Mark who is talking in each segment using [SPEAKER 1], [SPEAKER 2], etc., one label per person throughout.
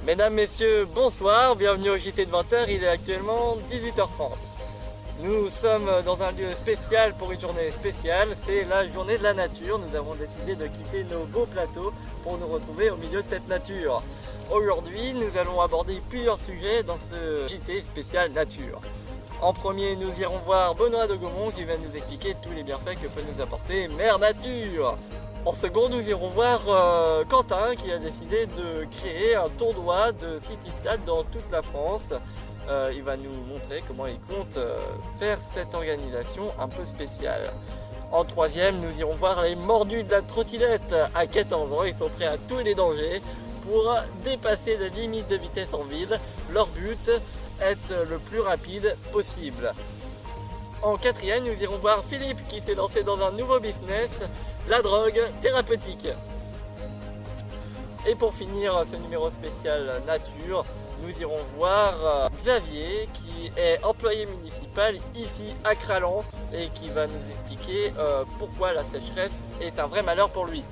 [SPEAKER 1] Mesdames, Messieurs, bonsoir, bienvenue au JT de 20h, il est actuellement 18h30. Nous sommes dans un lieu spécial pour une journée spéciale, c'est la journée de la nature. Nous avons décidé de quitter nos beaux plateaux pour nous retrouver au milieu de cette nature. Aujourd'hui, nous allons aborder plusieurs sujets dans ce JT spécial nature. En premier, nous irons voir Benoît de Gaumont qui va nous expliquer tous les bienfaits que peut nous apporter Mère Nature. En second, nous irons voir Quentin qui a décidé de créer un tournoi de city-stade dans toute la France. Il va nous montrer comment il compte faire cette organisation un peu spéciale. En troisième, nous irons voir les mordus de la trottinette. À 14 ans, ils sont prêts à tous les dangers pour dépasser les limites de vitesse en ville. Leur but, être le plus rapide possible. En quatrième, nous irons voir Philippe qui s'est lancé dans un nouveau business, la drogue thérapeutique. Et pour finir ce numéro spécial nature, nous irons voir Xavier qui est employé municipal ici à Cralan et qui va nous expliquer pourquoi la sécheresse est un vrai malheur pour lui.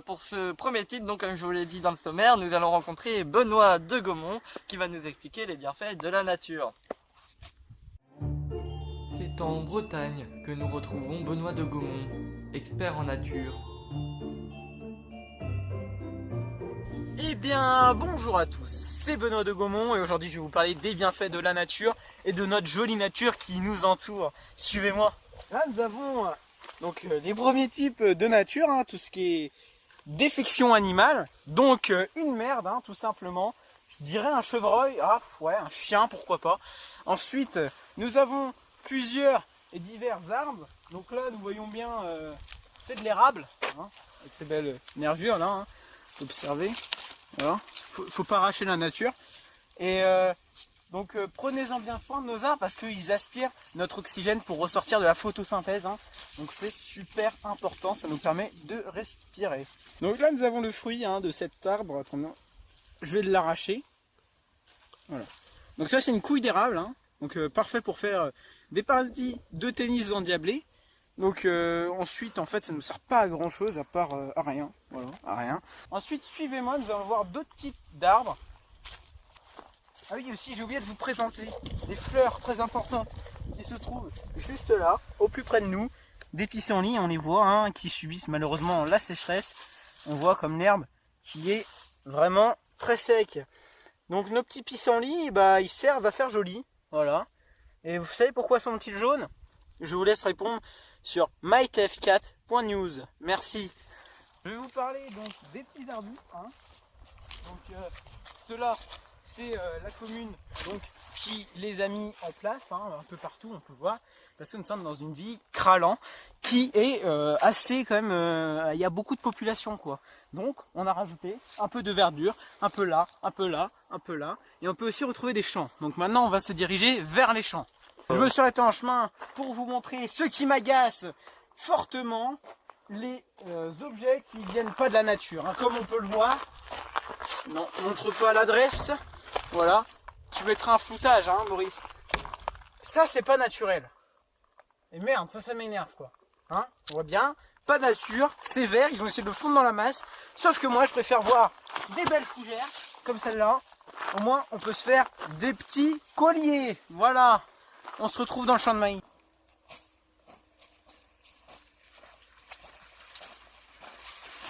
[SPEAKER 1] Pour ce premier titre, donc comme je vous l'ai dit dans le sommaire, nous allons rencontrer Benoît de Gaumont qui va nous expliquer les bienfaits de la nature. C'est en Bretagne que nous retrouvons Benoît de Gaumont, expert en nature.
[SPEAKER 2] Eh bien, bonjour à tous, c'est Benoît de Gaumont et aujourd'hui je vais vous parler des bienfaits de la nature et de notre jolie nature qui nous entoure. Suivez-moi. Là, nous avons donc les premiers types de nature, tout ce qui est défection animale, donc une merde, tout simplement. Je dirais un chevreuil, un chien, pourquoi pas. Ensuite, nous avons plusieurs et divers arbres. Donc là, nous voyons bien, c'est de l'érable, avec ces belles nervures là, observez. Voilà. Faut pas arracher la nature. Et donc prenez-en bien soin de nos arbres parce qu'ils aspirent notre oxygène pour ressortir de la photosynthèse. Donc c'est super important, ça nous permet de respirer. Donc là nous avons le fruit de cet arbre. Attendez, je vais l'arracher. Voilà. Donc ça c'est une couille d'érable. Donc parfait pour faire des parties de tennis endiablées. Donc ensuite en fait ça ne nous sert pas à grand chose à part à rien. Voilà, à rien. Ensuite suivez-moi, nous allons voir d'autres types d'arbres. Ah oui aussi j'ai oublié de vous présenter des fleurs très importantes qui se trouvent juste là, au plus près de nous. Des pissenlits, on les voit qui subissent malheureusement la sécheresse. On voit comme l'herbe qui est vraiment très sec. Donc nos petits pissenlits, ils servent à faire joli. Voilà. Et vous savez pourquoi sont-ils jaunes? Je vous laisse répondre sur mytef4.news. Merci. Je vais vous parler donc des petits arbustes. Donc ceux-là, c'est la commune donc, qui les a mis en place un peu partout, on peut voir, parce que nous sommes dans une ville Cralan qui est assez quand même, il y a beaucoup de population quoi. Donc on a rajouté un peu de verdure, un peu là, un peu là, un peu là, et on peut aussi retrouver des champs. Donc maintenant on va se diriger vers les champs. Je me suis arrêté en chemin pour vous montrer ce qui m'agace fortement, les objets qui ne viennent pas de la nature. Comme on peut le voir, non, on montre pas l'adresse. Voilà, tu mettras un floutage, Maurice. Ça, c'est pas naturel. Et merde, ça m'énerve, quoi. On voit bien, pas nature, c'est vert, ils ont essayé de le fondre dans la masse. Sauf que moi, je préfère voir des belles fougères, comme celle-là. Au moins, on peut se faire des petits colliers. Voilà, on se retrouve dans le champ de maïs.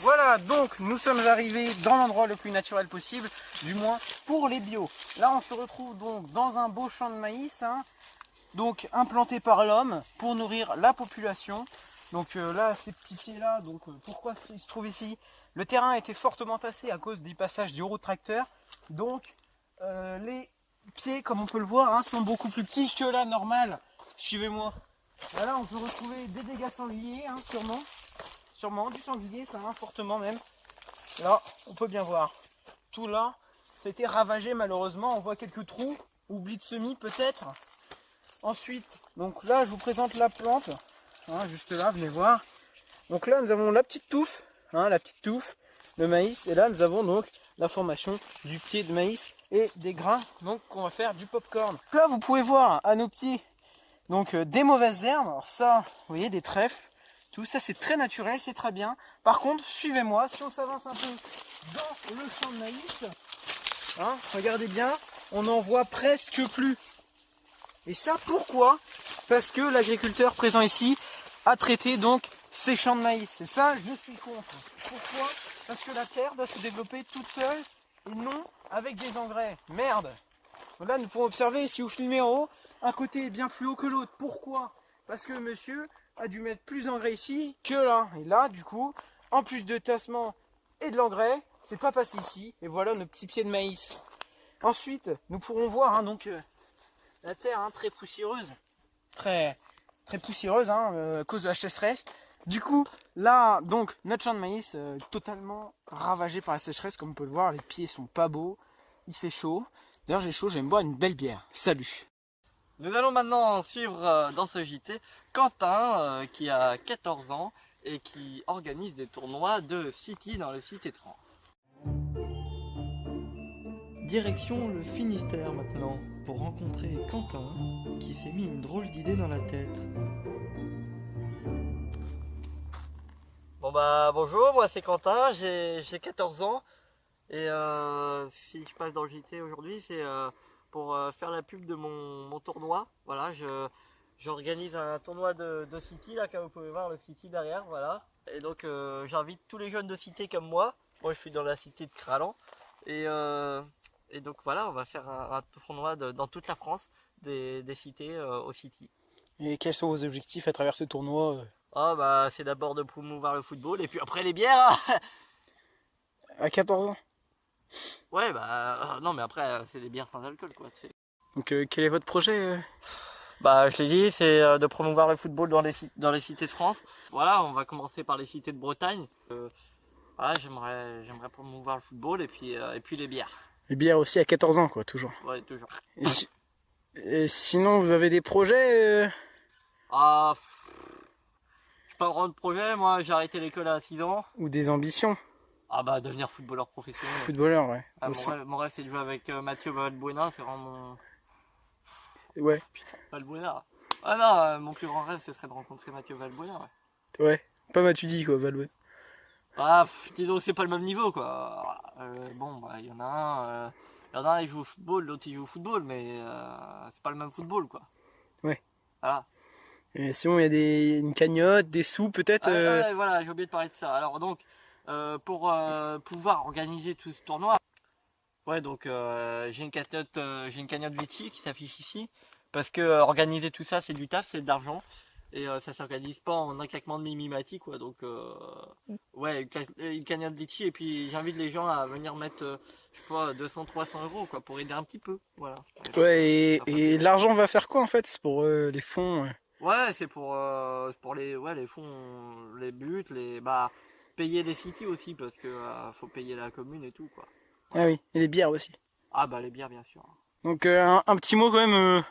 [SPEAKER 2] Voilà, donc nous sommes arrivés dans l'endroit le plus naturel possible, du moins pour les bio. Là on se retrouve donc dans un beau champ de maïs, donc implanté par l'homme pour nourrir la population. Donc là ces petits pieds là, donc pourquoi ils se trouvent ici? Le terrain a été fortement tassé à cause du passage du tracteur. Donc les pieds, comme on peut le voir, sont beaucoup plus petits que la normale. Suivez-moi. Là on peut retrouver des dégâts sangliers, sûrement du sanglier, ça fortement même. Là, on peut bien voir. Tout là, ça a été ravagé malheureusement. On voit quelques trous, oubli de semis peut-être. Ensuite, donc là, je vous présente la plante. Juste là, venez voir. Donc là, nous avons la petite touffe, le maïs. Et là, nous avons donc la formation du pied de maïs et des grains. Donc, qu'on va faire du popcorn. Là, vous pouvez voir à nos pieds, donc des mauvaises herbes. Alors ça, vous voyez, des trèfles Tout ça, c'est très naturel, c'est très bien. Par contre, suivez-moi, si on s'avance un peu dans le champ de maïs, hein, regardez bien, on n'en voit presque plus. Et ça, pourquoi? Parce que l'agriculteur présent ici a traité donc ces champs de maïs. Et ça, je suis contre. Pourquoi? Parce que la terre doit se développer toute seule et non avec des engrais. Merde! Là, nous pouvons observer, si vous filmez en haut, un côté est bien plus haut que l'autre. Pourquoi? Parce que monsieur a dû mettre plus d'engrais ici que là. Et là, du coup, en plus de tassement et de l'engrais, c'est pas passé ici. Et voilà nos petits pieds de maïs. Ensuite, nous pourrons voir donc la terre très poussiéreuse. Très poussiéreuse à cause de la sécheresse. Du coup, là, donc, notre champ de maïs totalement ravagé par la sécheresse. Comme on peut le voir, les pieds sont pas beaux. Il fait chaud. D'ailleurs, j'ai chaud, je vais me boire une belle bière. Salut!
[SPEAKER 1] Nous allons maintenant suivre dans ce JT Quentin qui a 14 ans et qui organise des tournois de City dans le Cité de France.
[SPEAKER 3] Direction le Finistère maintenant, pour rencontrer Quentin, qui s'est mis une drôle d'idée dans la tête.
[SPEAKER 1] Bon bah bonjour, moi c'est Quentin, j'ai 14 ans et si je passe dans le JT aujourd'hui c'est pour faire la pub de mon tournoi. Voilà, j'organise un tournoi de City là, comme vous pouvez voir le City derrière, voilà. Et donc j'invite tous les jeunes de Cité comme moi je suis dans la Cité de Cralan et donc voilà, on va faire un tournoi dans toute la France des cités au City.
[SPEAKER 2] Et quels sont vos objectifs à travers ce tournoi?
[SPEAKER 1] Ah bah c'est d'abord de promouvoir le football et puis après les bières.
[SPEAKER 2] À 14 ans?
[SPEAKER 1] Ouais bah non mais après c'est des bières sans alcool quoi.
[SPEAKER 2] Donc quel est votre projet?
[SPEAKER 1] Bah je l'ai dit, c'est de promouvoir le football dans les cités de France. Voilà, on va commencer par les cités de Bretagne. Voilà, j'aimerais promouvoir le football et puis les bières.
[SPEAKER 2] Les bières aussi à 14 ans quoi, toujours.
[SPEAKER 1] Ouais toujours.
[SPEAKER 2] Et sinon vous avez des projets?
[SPEAKER 1] Ah, j'ai pas vraiment de projet, moi j'ai arrêté l'école à 6 ans.
[SPEAKER 2] Ou des ambitions?
[SPEAKER 1] Ah bah devenir footballeur professionnel.
[SPEAKER 2] Footballeur, ouais.
[SPEAKER 1] Ah, mon rêve c'est de jouer avec Mathieu Valbuena, c'est vraiment mon...
[SPEAKER 2] Ouais.
[SPEAKER 1] Putain, Valbuena. Ah non, mon plus grand rêve ce serait de rencontrer Mathieu Valbuena. Ouais,
[SPEAKER 2] Ouais. Pas Matuidi quoi, Valbuena.
[SPEAKER 1] Ah, disons que c'est pas le même niveau quoi. Bon, bah il y en a un, il joue au football, l'autre il joue au football, mais c'est pas le même football quoi.
[SPEAKER 2] Ouais.
[SPEAKER 1] Voilà.
[SPEAKER 2] Et sinon il y a une cagnotte, des sous peut-être?
[SPEAKER 1] Ouais, voilà, j'ai oublié de parler de ça. Alors donc, pour pouvoir organiser tout ce tournoi, ouais donc j'ai une cagnotte Vichy qui s'affiche ici, parce que organiser tout ça c'est du taf, c'est de l'argent. Et ça s'organise pas en un claquement de mimimati quoi, donc ouais, une cagnotte litchi et puis j'invite les gens à venir mettre, je sais pas, 200-300 euros quoi, pour aider un petit peu, voilà.
[SPEAKER 2] Ouais, et l'argent va faire quoi en fait? C'est pour les fonds?
[SPEAKER 1] Ouais, c'est pour les fonds, les buts, payer les cities aussi, parce que faut payer la commune et tout quoi.
[SPEAKER 2] Ah oui, et les bières aussi.
[SPEAKER 1] Ah bah les bières bien sûr.
[SPEAKER 2] Donc un petit mot quand même.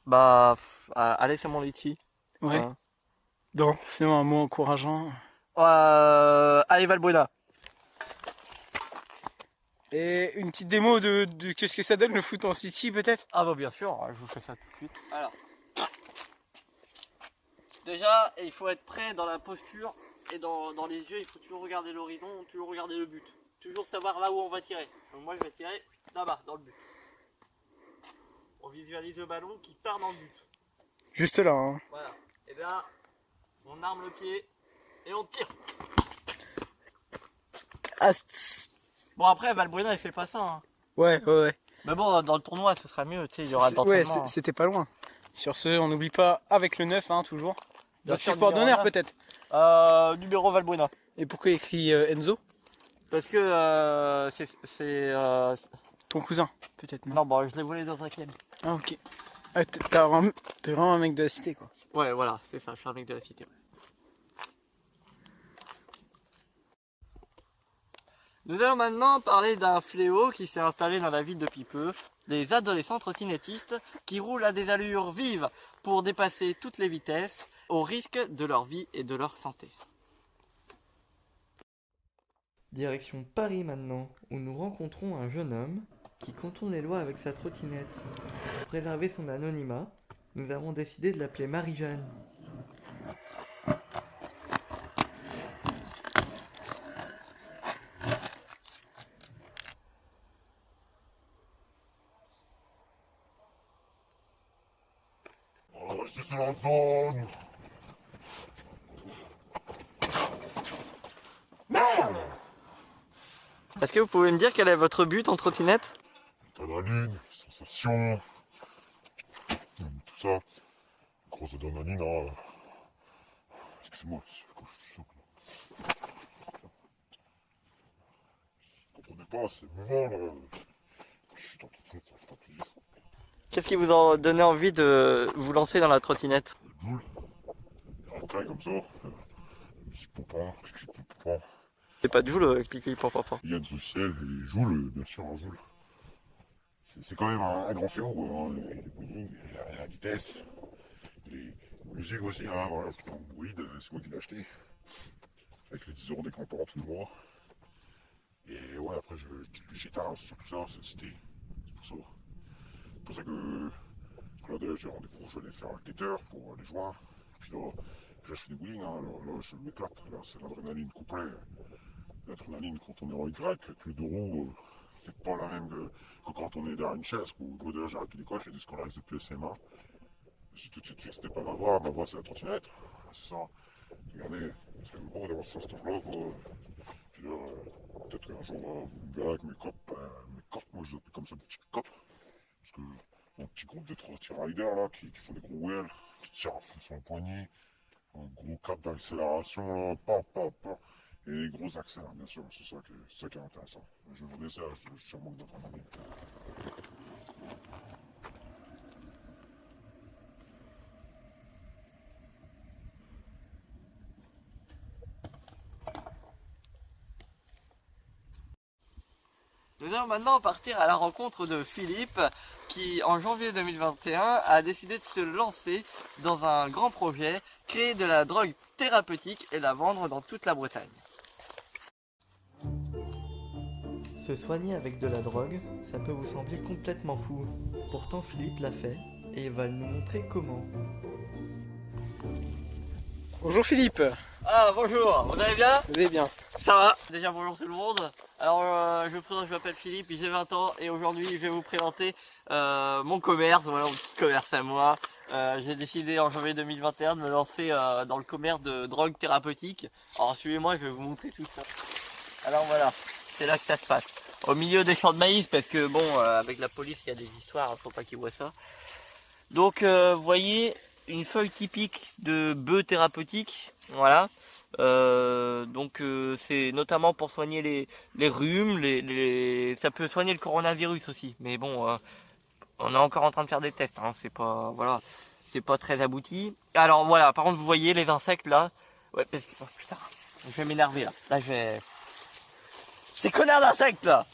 [SPEAKER 1] Bah, allez c'est mon litchi.
[SPEAKER 2] Ouais. Non, sinon un mot encourageant.
[SPEAKER 1] Allez Valbuena.
[SPEAKER 2] Et une petite démo de qu'est-ce que ça donne le foot en City peut-être?
[SPEAKER 1] Ah bah bien sûr, je vous fais ça tout de suite. Alors, déjà il faut être prêt dans la posture et dans les yeux, il faut toujours regarder l'horizon, toujours regarder le but. Toujours savoir là où on va tirer. Donc moi je vais tirer là-bas, dans le but. On visualise le ballon qui part dans le but.
[SPEAKER 2] Juste là, hein.
[SPEAKER 1] Voilà. Et là, on arme le pied et on tire.
[SPEAKER 2] Ah,
[SPEAKER 1] bon après Valbuena il fait pas ça. Hein.
[SPEAKER 2] ouais.
[SPEAKER 1] Mais bon dans le tournoi ce sera mieux, tu sais, il y aura de
[SPEAKER 2] ouais,
[SPEAKER 1] l'entraînement.
[SPEAKER 2] c'était pas loin. Sur ce, on n'oublie pas avec le 9, hein, toujours.
[SPEAKER 1] Bien
[SPEAKER 2] Votre
[SPEAKER 1] sûr,
[SPEAKER 2] support
[SPEAKER 1] numéro
[SPEAKER 2] d'honneur
[SPEAKER 1] 9.
[SPEAKER 2] peut-être.
[SPEAKER 1] Numéro Valbuena.
[SPEAKER 2] Et pourquoi écrit Enzo?
[SPEAKER 1] Parce que c'est
[SPEAKER 2] Ton cousin, peut-être, non?
[SPEAKER 1] non bon je l'ai volé dans un club.
[SPEAKER 2] Ah ok. Ah, t'es vraiment un mec de la cité quoi.
[SPEAKER 1] Ouais voilà, c'est ça, je suis un mec de la cité. Ouais. Nous allons maintenant parler d'un fléau qui s'est installé dans la ville depuis peu, les adolescents trottinettistes qui roulent à des allures vives pour dépasser toutes les vitesses au risque de leur vie et de leur santé.
[SPEAKER 3] Direction Paris maintenant, où nous rencontrons un jeune homme qui contourne les lois avec sa trottinette. Pour préserver son anonymat, nous avons décidé de l'appeler Marie-Jeanne.
[SPEAKER 4] rester sur la zone. Merde!
[SPEAKER 1] Est-ce que vous pouvez me dire quel est votre but en trottinette?
[SPEAKER 4] Adrénaline, sensation, tout ça. Grosse adrénaline, hein. Excusez-moi, quand je suis chaud. Vous comprenez pas, c'est mouvant là. Je suis dans toute faute, je suis dans tout chaud.
[SPEAKER 1] Qu'est-ce qui vous a donné envie de vous lancer dans la trottinette?
[SPEAKER 4] Joule, il y a un caille comme ça. Musique pompant, clic pompant.
[SPEAKER 1] C'est pas de vous le clic pour papa.
[SPEAKER 4] Il y a une sociale et Joule, bien sûr, un Joule. C'est quand même un grand féro, quoi, hein. La vitesse, les musiques aussi, hein, voilà, tout en bruit, c'est moi qui l'ai acheté. Avec les 10 € des campeurs tous les mois. Et ouais, après, je guitare sur tout ça, c'était pour ça. C'est pour ça que là, j'ai rendez-vous, je vais aller faire un guetteur pour les joints. Puis là, je fais des wheelings, hein, là, je m'éclate, là, c'est l'adrénaline complet. L'adrénaline quand on est en Y, avec le dos rond, c'est pas la même que quand on est derrière une chaise. Moi déjà j'arrête l'école, je fais des scolarisés depuis SMA. J'ai tout de suite vu que c'était pas ma voie c'est la trottinette. C'est ça. Regardez, c'est quand même beau d'avoir ça, cet âge-là. Puis là, peut-être qu'un jour, vous me verrez avec mes copes, moi je les appelle comme ça, des petites copes. Parce que mon petit groupe de riders là, qui font des gros wheels, qui tirent à fond sur le poignet, un gros cap d'accélération là, pas. Et les gros accès, bien sûr, c'est ça qui est intéressant. Je vais vous laisser, je suis en manque d'adrénaline.
[SPEAKER 1] Nous allons maintenant partir à la rencontre de Philippe qui en janvier 2021 a décidé de se lancer dans un grand projet, créer de la drogue thérapeutique et la vendre dans toute la Bretagne.
[SPEAKER 3] Se soigner avec de la drogue, ça peut vous sembler complètement fou. Pourtant Philippe l'a fait et il va nous montrer comment.
[SPEAKER 2] Bonjour Philippe.
[SPEAKER 1] Ah bonjour, vous allez bien?
[SPEAKER 2] Vous allez bien?
[SPEAKER 1] Ça va? Déjà bonjour tout le monde. Alors je me présente, je m'appelle Philippe, j'ai 20 ans et aujourd'hui je vais vous présenter mon commerce, voilà mon petit commerce à moi. J'ai décidé en janvier 2021 de me lancer dans le commerce de drogue thérapeutique. Alors suivez-moi, je vais vous montrer tout ça. Alors voilà, c'est là que ça se passe. Au milieu des champs de maïs parce que bon, avec la police il y a des histoires, faut pas qu'ils voient ça. Donc vous voyez une feuille typique de bœuf thérapeutique, voilà. C'est notamment pour soigner les rhumes, ça peut soigner le coronavirus aussi. Mais bon, on est encore en train de faire des tests, hein, c'est pas très abouti. Alors voilà, par contre vous voyez les insectes là, ouais parce que oh, putain, je vais m'énerver là. Là je vais. Ces connards d'insectes là,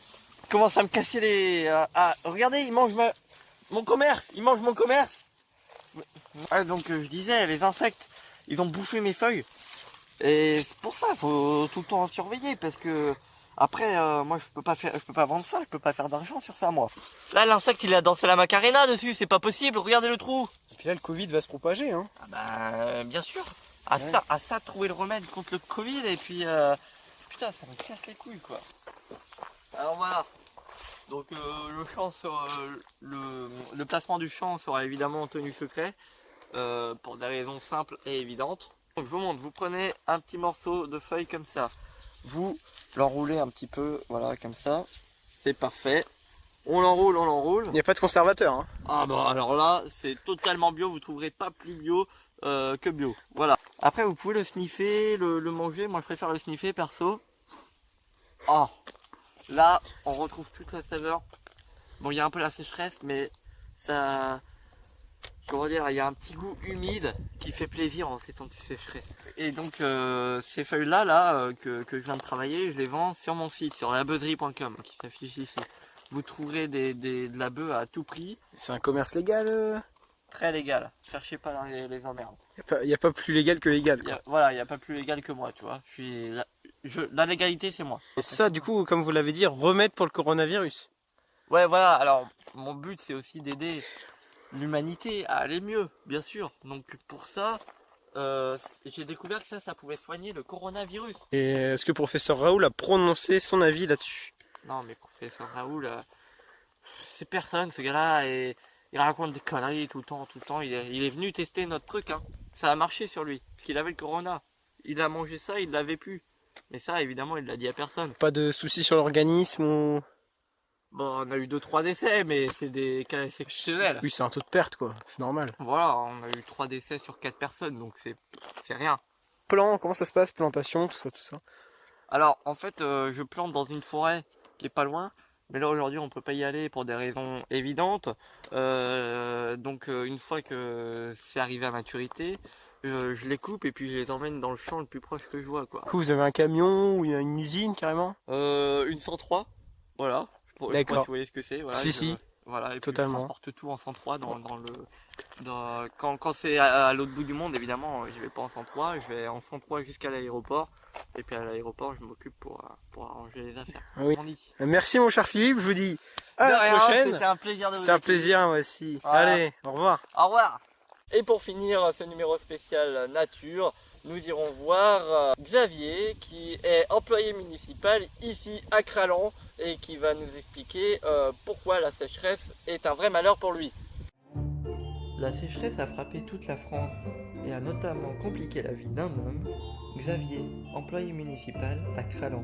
[SPEAKER 1] commencent à me casser les. Regardez, ils mangent mon commerce, ils mangent mon commerce. Ouais, donc je disais, les insectes, ils ont bouffé mes feuilles. Et c'est pour ça, faut tout le temps en surveiller parce que après, moi je peux pas vendre ça, je peux pas faire d'argent sur ça moi. Là l'insecte il a dansé la Macarena dessus, c'est pas possible, regardez le trou.
[SPEAKER 2] Et puis là le Covid va se propager hein.
[SPEAKER 1] Ah bah bien sûr, à ça trouver le remède contre le Covid et puis putain ça me casse les couilles quoi. Alors voilà, donc le champ le placement du champ sera évidemment tenu secret pour des raisons simples et évidentes. Donc, je vous montre, vous prenez un petit morceau de feuille comme ça, vous l'enroulez un petit peu, voilà comme ça, c'est parfait. On l'enroule.
[SPEAKER 2] Il n'y a pas de conservateur hein.
[SPEAKER 1] Ah bah alors là c'est totalement bio, vous trouverez pas plus bio que bio, voilà. Après vous pouvez le sniffer, le manger, moi je préfère le sniffer perso. Ah, là on retrouve toute la saveur. Bon il y a un peu la sécheresse mais ça... Comment dire, il y a un petit goût humide qui fait plaisir en ces temps de sécheresse. Et donc ces feuilles là que je viens de travailler, je les vends sur mon site, sur labeuserie.com qui s'affiche ici. Vous trouverez de la bœuf à tout prix.
[SPEAKER 2] C'est un commerce légal
[SPEAKER 1] Très légal, cherchez pas les emmerdes.
[SPEAKER 2] Il n'y a pas plus légal que légal quoi.
[SPEAKER 1] Voilà, il n'y a pas plus légal que moi, tu vois. La légalité c'est moi.
[SPEAKER 2] Et ça du coup, comme vous l'avez dit, remède pour le coronavirus.
[SPEAKER 1] Ouais voilà, alors mon but c'est aussi d'aider l'humanité à aller mieux, bien sûr. Donc pour ça, j'ai découvert que ça pouvait soigner le coronavirus.
[SPEAKER 2] Et est-ce que professeur Raoul a prononcé son avis là-dessus?
[SPEAKER 1] Non mais professeur Raoul, c'est personne ce gars-là et il raconte des conneries tout le temps. Il est venu tester notre truc, hein. Ça a marché sur lui, parce qu'il avait le corona. Il a mangé ça, il l'avait plus. Mais ça, évidemment, il l'a dit à personne.
[SPEAKER 2] Pas de soucis sur l'organisme ou...
[SPEAKER 1] Bon, on a eu 2-3 décès, mais c'est des cas exceptionnels.
[SPEAKER 2] Oui, c'est un taux de perte, quoi. C'est normal.
[SPEAKER 1] Voilà, on a eu 3 décès sur 4 personnes, donc c'est rien.
[SPEAKER 2] Plan, comment ça se passe? Plantation, tout ça.
[SPEAKER 1] Alors, en fait, je plante dans une forêt qui est pas loin. Mais là, aujourd'hui, on peut pas y aller pour des raisons évidentes. Donc, une fois que c'est arrivé à maturité, je les coupe et puis je les emmène dans le champ le plus proche que je vois, quoi.
[SPEAKER 2] Du coup, vous avez un camion ou il y a une usine, carrément?
[SPEAKER 1] Une 103, voilà. Je sais pas si vous voyez ce que c'est. Voilà,
[SPEAKER 2] Si.
[SPEAKER 1] Voilà, et
[SPEAKER 2] Totalement.
[SPEAKER 1] puis je transporte tout en 103 quand c'est à l'autre bout du monde, évidemment, je vais pas en 103, je vais en 103 jusqu'à l'aéroport. Et puis à l'aéroport, je m'occupe pour arranger les affaires.
[SPEAKER 2] Oui.
[SPEAKER 1] On dit.
[SPEAKER 2] Merci mon cher Philippe, je vous dis à
[SPEAKER 1] De
[SPEAKER 2] la
[SPEAKER 1] rien,
[SPEAKER 2] prochaine.
[SPEAKER 1] c'était un plaisir de vous
[SPEAKER 2] C'était un
[SPEAKER 1] accueillir.
[SPEAKER 2] plaisir, moi aussi.
[SPEAKER 1] Voilà.
[SPEAKER 2] Allez, au revoir.
[SPEAKER 1] Au revoir. Et pour finir ce numéro spécial nature, nous irons voir Xavier qui est employé municipal ici à Cralan et qui va nous expliquer pourquoi la sécheresse est un vrai malheur pour lui.
[SPEAKER 3] La sécheresse a frappé toute la France et a notamment compliqué la vie d'un homme, Xavier, employé municipal à Cralan.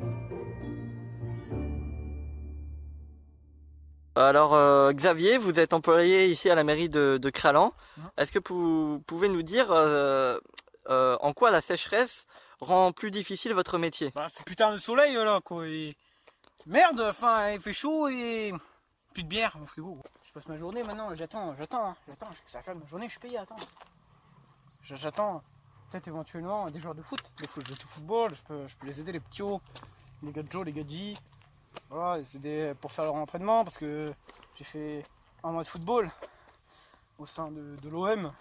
[SPEAKER 1] Alors Xavier, vous êtes employé ici à la mairie de Cralan. Est-ce que vous pouvez nous dire en quoi la sécheresse rend plus difficile votre métier?
[SPEAKER 2] Bah, c'est putain de soleil là, quoi. Et... Merde, enfin, il fait chaud et plus de bière au frigo. Je passe ma journée maintenant, j'attends, ça va faire ma journée, je suis payé, attends. J'attends peut-être éventuellement des joueurs de foot, des joueurs de football, je peux les aider, les petits, les gadjos, les gadjis. Voilà, les aider pour faire leur entraînement parce que j'ai fait un mois de football au sein de l'OM,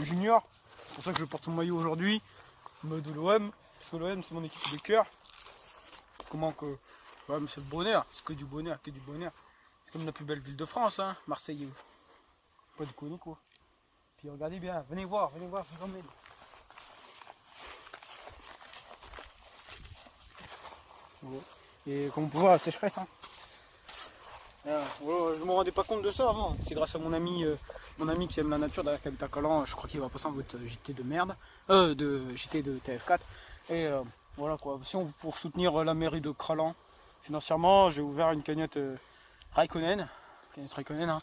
[SPEAKER 2] junior. C'est pour ça que je porte son maillot aujourd'hui, de l'OM, parce que l'OM c'est mon équipe de cœur. Comment que... Ouais, mais c'est le bonheur, c'est que du bonheur. C'est comme la plus belle ville de France, hein, Marseille. Pas de conneries, quoi. Puis regardez bien, venez voir, je vous emmène. Voilà. Et comme vous pouvez voir, la sécheresse, hein. Voilà, je me rendais pas compte de ça avant. C'est grâce à mon ami qui aime la nature, d'ailleurs, qui habite à Calan. Je crois qu'il va passer en votre JT de merde, JT de TF4. Et voilà quoi. Si on pour soutenir la mairie de Cralan financièrement, j'ai ouvert une cagnotte Raikkonen, hein.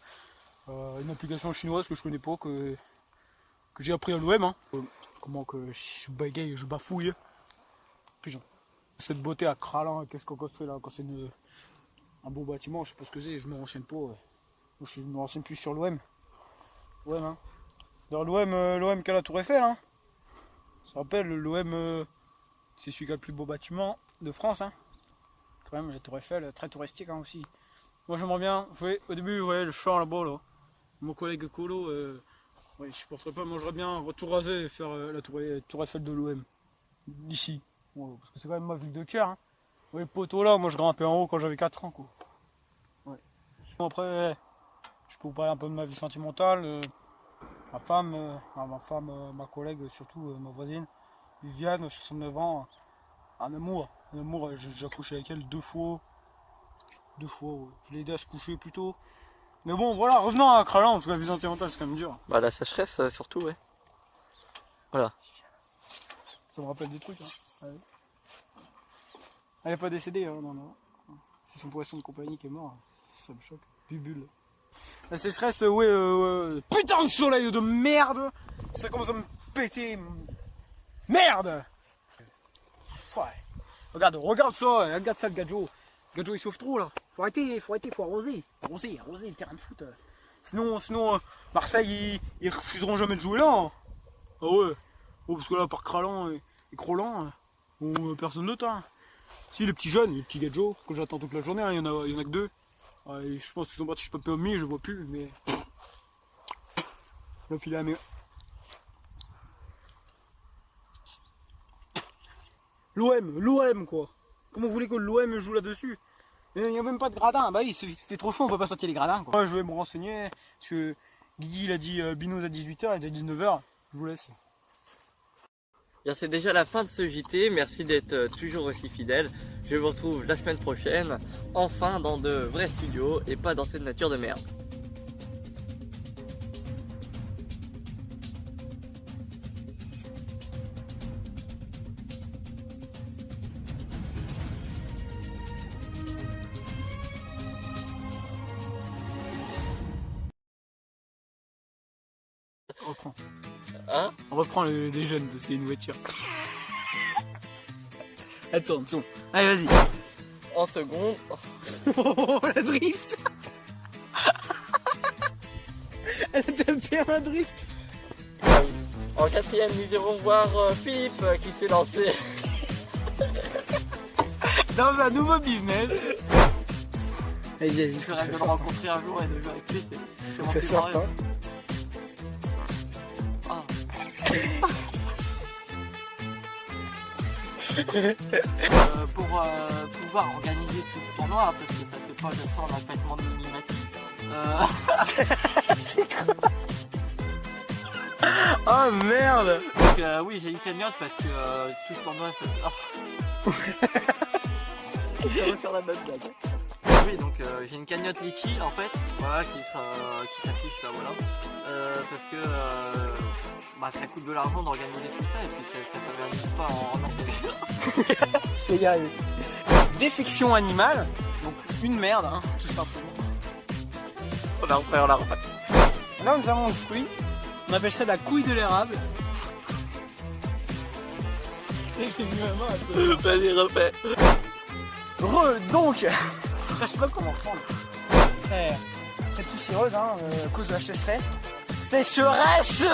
[SPEAKER 2] Une application chinoise que je connais pas, que j'ai appris à l'OM. Hein. Comment que je bagaye, je bafouille. Pigeon. Cette beauté à Cralan, qu'est-ce qu'on construit là quand c'est un beau bâtiment, je sais pas ce que c'est, je me renseigne pas. Je me renseigne plus sur l'OM. OM, hein. Dans l'OM qui a la Tour Eiffel, hein. Ça rappelle, l'OM, c'est celui qui a le plus beau bâtiment de France, hein. Quand même, la Tour Eiffel, très touristique, hein, aussi. Moi, j'aimerais bien jouer, au début, vous voyez, le champ là-bas, là. Mon collègue Colo, ouais, je penserais pas, moi, j'aimerais bien tout raser et faire la Tour Eiffel de l'OM. D'ici. Ouais, parce que c'est quand même ma ville de cœur, hein. Vous voyez, le poteau là, moi, je grimpais en haut quand j'avais 4 ans, quoi. Ouais. Bon, après, je peux vous parler un peu de ma vie sentimentale. Ma femme, ma collègue, surtout ma voisine, Viviane, 69 ans, un amour, j'ai accouché avec elle 2 fois, ouais. Je l'ai aidé à se coucher plus tôt. Mais bon, voilà, revenons à Cralan, parce que la vie sentimentale c'est quand même dur.
[SPEAKER 1] Bah la sécheresse surtout, ouais. Voilà.
[SPEAKER 2] Ça me rappelle des trucs, hein. Ouais. Elle est pas décédée, hein, non. C'est son poisson de compagnie qui est mort, ça me choque. Bubule. La sécheresse, ouais, putain de soleil de merde. Ça commence à me péter. Merde. Ouais. Regarde ça, le gadjo. Le gadjo il chauffe trop là. Faut arrêter, faut arroser. Arroser le terrain de foot. Sinon, Marseille, ils refuseront jamais de jouer là. Hein. Ah ouais. Oh, parce que là, par Cralan et Crolan, personne d'autre. Hein. Si, les petits jeunes, les petits gadjos, que j'attends toute la journée, hein, il y en a que 2. Ouais, je pense qu'ils sont partis, je peux pas mis, je vois plus, mais. Le filet à mes. L'OM quoi. Comment vous voulez que l'OM joue là-dessus? Il n'y a même pas de gradin. Bah oui, c'était trop chaud, on peut pas sortir les gradins quoi. Moi, je vais me renseigner, parce que Guigui il a dit Binous à 18h, il est déjà 19h. Je vous laisse.
[SPEAKER 1] Bien, c'est déjà la fin de ce JT, merci d'être toujours aussi fidèle. Je vous retrouve la semaine prochaine, enfin dans de vrais studios et pas dans cette nature de merde.
[SPEAKER 2] Reprends.
[SPEAKER 1] Hein?
[SPEAKER 2] On reprend les jeunes parce qu'il y a une voiture. Attends, c'est bon. Allez, vas-y.
[SPEAKER 1] En seconde.
[SPEAKER 2] Oh, la drift. Elle a tapé un drift.
[SPEAKER 1] Ah oui. En quatrième, nous irons voir Philippe qui s'est lancé.
[SPEAKER 2] Dans un nouveau business. Vas-y,
[SPEAKER 1] Je rêve de le rencontrer un jour et de jouer avec lui. C'est mon
[SPEAKER 2] Ça
[SPEAKER 1] plus
[SPEAKER 2] sort
[SPEAKER 1] grand
[SPEAKER 2] pas.
[SPEAKER 1] rêve. Ah. Pour pouvoir organiser tout ce tournoi, parce que ça fait pas de ça en attaquement de minimatique.
[SPEAKER 2] Oh merde.
[SPEAKER 1] Donc oui, j'ai une cagnotte parce que tout ce tournoi ça... Je vais faire la bonne blague. Oui, donc j'ai une cagnotte liquide en fait, voilà, qui s'affiche là, voilà. Parce que bah, ça coûte de l'argent d'organiser tout ça et puis ça s'organise pas en orthographe.
[SPEAKER 2] Je vais y arriver. Défection animale, donc une merde, hein, tout simplement. On la refait. Là nous avons le fruit, on appelle ça la couille de l'érable. Et j'ai mis ma main à toi.
[SPEAKER 1] Vas-y, refais.
[SPEAKER 2] Donc, je sais pas comment prendre. Très poussiéreuse, hein, à cause de la sécheresse. Sécheresse.